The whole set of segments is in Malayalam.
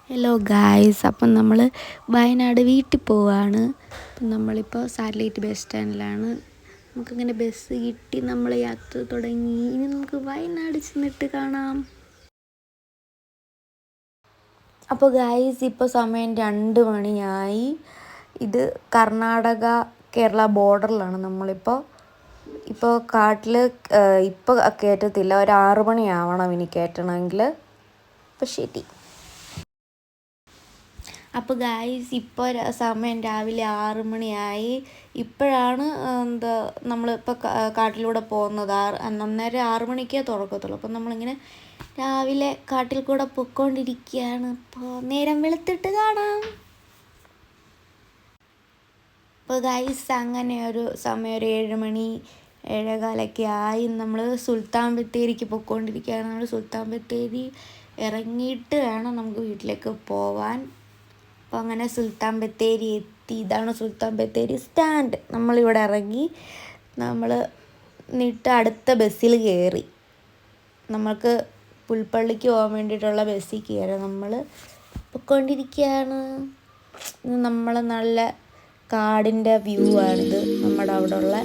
ഹലോ ഗായ്സ്, അപ്പം നമ്മൾ വയനാട് വീട്ടിൽ പോവാണ്. അപ്പം നമ്മളിപ്പോൾ സാറ്റലൈറ്റ് ബസ് സ്റ്റാൻഡിലാണ്. നമുക്കങ്ങനെ ബസ് കിട്ടി, നമ്മൾ യാത്ര തുടങ്ങി. ഇനി നമുക്ക് വയനാട് ചെന്നിട്ട് കാണാം. അപ്പോൾ ഗായ്സ്, ഇപ്പോൾ സമയം 2 മണിയായി. ഇത് കർണാടക കേരള ബോർഡറിലാണ് നമ്മളിപ്പോൾ. കാട്ടിൽ ഇപ്പോൾ കയറ്റത്തില്ല, ഒരു 6 മണിയാവണം ഇനി കയറ്റണമെങ്കിൽ. അപ്പോൾ ശരി. അപ്പോൾ ഗായ്സ്, ഇപ്പോൾ സമയം രാവിലെ 6 മണിയായി. ഇപ്പോഴാണ് നമ്മളിപ്പോൾ കാട്ടിലൂടെ പോകുന്നത്. അന്നേരം 6 മണിക്കേ തുറക്കത്തുള്ളൂ. അപ്പം നമ്മളിങ്ങനെ രാവിലെ കാട്ടിൽ കൂടെ പൊയ്ക്കൊണ്ടിരിക്കുകയാണ്. അപ്പോൾ നേരം വെളുത്തിട്ട് കാണാം. അപ്പോൾ ഗായ്സ്, അങ്ങനെ ഒരു സമയം ഒരു 7 മണി 7:15 ആയി. നമ്മൾ സുൽത്താൻ ബത്തേരിക്ക് പൊയ്ക്കൊണ്ടിരിക്കുകയാണ്. നമ്മൾ സുൽത്താൻ ബത്തേരി ഇറങ്ങിയിട്ട് വേണം നമുക്ക് വീട്ടിലേക്ക് പോവാൻ. അപ്പോൾ അങ്ങനെ സുൽത്താൻ ബത്തേരി എത്തി. ഇതാണ് സുൽത്താൻ ബത്തേരി സ്റ്റാൻഡ്. നമ്മളിവിടെ ഇറങ്ങി. നമ്മൾ എന്നിട്ട് അടുത്ത ബസ്സിൽ കയറി. നമ്മൾക്ക് പുൽപ്പള്ളിക്ക് പോകാൻ വേണ്ടിയിട്ടുള്ള ബസ്സിൽ കയറി നമ്മൾ പൊയ്ക്കൊണ്ടിരിക്കുകയാണ്. നമ്മൾ നല്ല കാടിൻ്റെ വ്യൂ ആണിത്, നമ്മുടെ അവിടെ ഉള്ള.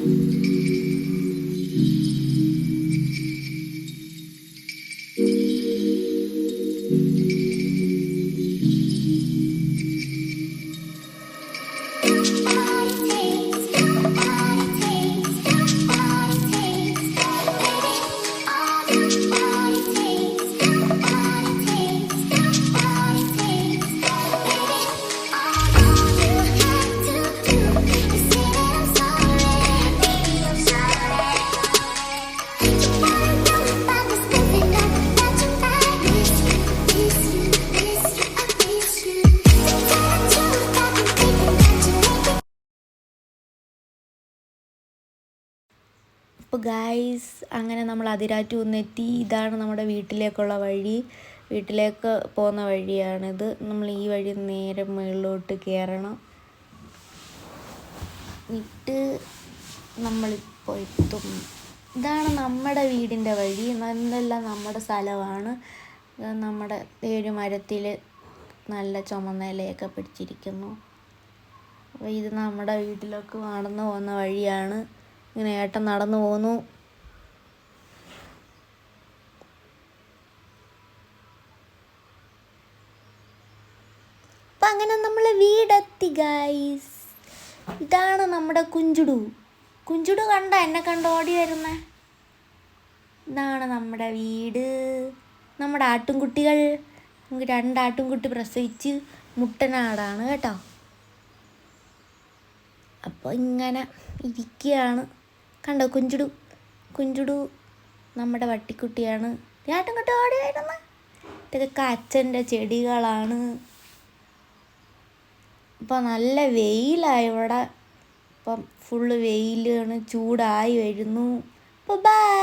അപ്പോൾ ഗായ്സ്, അങ്ങനെ നമ്മൾ അതിരാറ്റുകുന്നെത്തി. ഇതാണ് നമ്മുടെ വീട്ടിലേക്കുള്ള വഴി. വീട്ടിലേക്ക് പോകുന്ന വഴിയാണിത്. നമ്മൾ ഈ വഴി നേരെ മുകളിലോട്ട് കയറണം. എന്നിട്ട് നമ്മളിപ്പോൾ എത്തും. ഇതാണ് നമ്മുടെ വീടിൻ്റെ വഴി. എന്നെല്ലാം നമ്മുടെ സ്ഥലമാണ്. നമ്മുടെ ഒരു മരത്തിൽ നല്ല ചുമന്ന ഇലയൊക്കെ പിടിച്ചിരിക്കുന്നു. അപ്പോൾ ഇത് നമ്മുടെ വീട്ടിലേക്ക് നടന്നു പോകുന്ന വഴിയാണ്. ഇങ്ങനെ ഏട്ടൻ നടന്നു പോന്നു. അപ്പം അങ്ങനെ നമ്മൾ വീടെത്തി ഗായ്സ്. ഇതാണ് നമ്മുടെ കുഞ്ചുടു. കുഞ്ചുടു കണ്ട എന്നെ കണ്ട് ഓടി വരുന്നേ. ഇതാണ് നമ്മുടെ വീട്. നമ്മുടെ ആട്ടുംകുട്ടികൾ, നമുക്ക് 2 ആട്ടുംകുട്ടി പ്രസവിച്ച് മുട്ടനാടാണ് കേട്ടോ. അപ്പോൾ ഇങ്ങനെ ഇരിക്കുകയാണ്. കണ്ടോ കുഞ്ചുടു? കുഞ്ചുടു നമ്മുടെ വട്ടിക്കുട്ടിയാണ്. ആട്ടുംകുട്ടി ഓടി വരുന്ന. ഇതൊക്കെ അച്ഛൻ്റെ ചെടികളാണ്. ഇപ്പോൾ നല്ല വെയിലായി ഇവിടെ. ഇപ്പം ഫുള്ള് വെയിലാണ്, ചൂടായി വരുന്നു. അപ്പോൾ ബൈ.